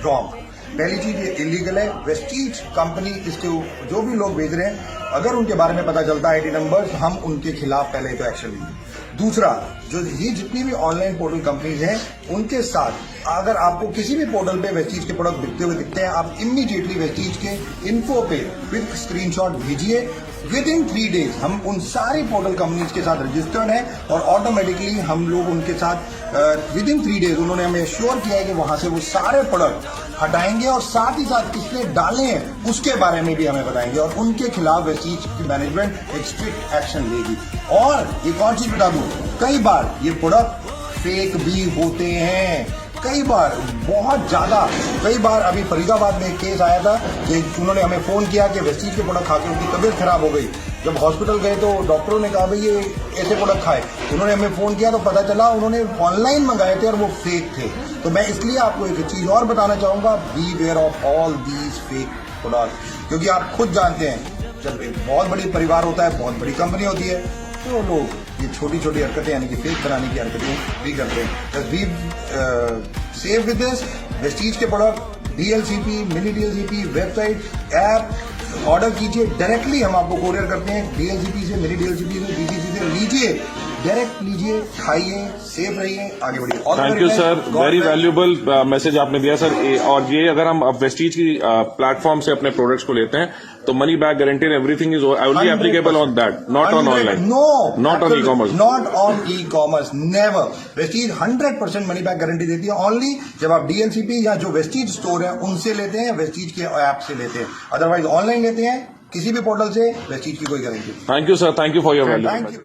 Wrong. पहली चीज ये इलीगल है। वेस्टीज कंपनी इसके जो भी लोग भेज रहे हैं, अगर उनके बारे में पता चलता है आईडी नंबर, हम उनके खिलाफ पहले तो एक्शन लेंगे। दूसरा, जो ये जितनी भी ऑनलाइन पोर्टल कंपनीज हैं, उनके साथ अगर आपको किसी भी पोर्टल पे वेस्टीज के प्रोडक्ट बिकते हुए दिखते हैं, आप इमीडिएटली वेस्टीज के इन्फो पे विद स्क्रीनशॉट भेजिए। विद इन 3 days हम उन सारी पोर्टल कंपनीज के साथ रजिस्टर्ड हैं और ऑटोमेटिकली हम लोग उनके साथ विद इन 3 days उन्होंने हमें श्योर किया है कि वहां से वो सारे प्रोडक्ट हटाएंगे और साथ ही साथ किसने डाले हैं उसके बारे में भी हमें बताएंगे और उनके खिलाफ वेस्टीज की मैनेजमेंट एक स्ट्रिक्ट एक्शन लेगी। और एक और चीज बता दूं, कई बार ये प्रोडक्ट फेक भी होते हैं, कई बार, बहुत ज्यादा। कई बार अभी फरीदाबाद में एक केस आया था कि उन्होंने हमें फोन किया कि वेस्टीज के प्रोडक्ट खा के उनकी तबीयत खराब हो गई। जब हॉस्पिटल गए तो डॉक्टरों ने कहा भाई ये ऐसे प्रोडक्ट खाए, उन्होंने हमें फोन किया तो पता चला उन्होंने ऑनलाइन मंगाए थे और वो फेक थे। तो मैं इसलिए आपको एक चीज और बताना चाहूंगा, beware of all these fake product, क्योंकि आप खुद जानते हैं जब एक बहुत बड़ी परिवार होता है, बहुत बड़ी कंपनी होती है, तो लोग ये छोटी छोटी हरकतें यानी कि फेक बनाने की हरकतें भी करते हैं। Just be safe with this. Vestige के product DLCP, mini DLCP, website, app order कीजिए, डायरेक्टली हम आपको कोरियर करते हैं। डीएलसीपी से, मिनी डीएलसीपी से, डीजीसी से लीजिए, डायरेक्ट लीजिए, खाइए, सेफ रहिए, आगे बढ़िए। Thank you sir, very valuable message आपने दिया सर। और ये अगर हम अब वेस्टीज की प्लेटफॉर्म से अपने प्रोडक्ट्स को लेते हैं तो money back guarantee everything is only applicable on that, not on online, not on e-commerce, not on e-commerce, never. Vestige 100% money back guarantee देती है ओनली जब आप डीएलसीपी या जो वेस्टीज स्टोर है उनसे लेते हैं, वेस्टीज के ऐप से लेते हैं। अदरवाइज ऑनलाइन लेते हैं किसी भी पोर्टल से, वेस्टीज की कोई गारंटी नहीं। Thank you sir, thank you for your valuable.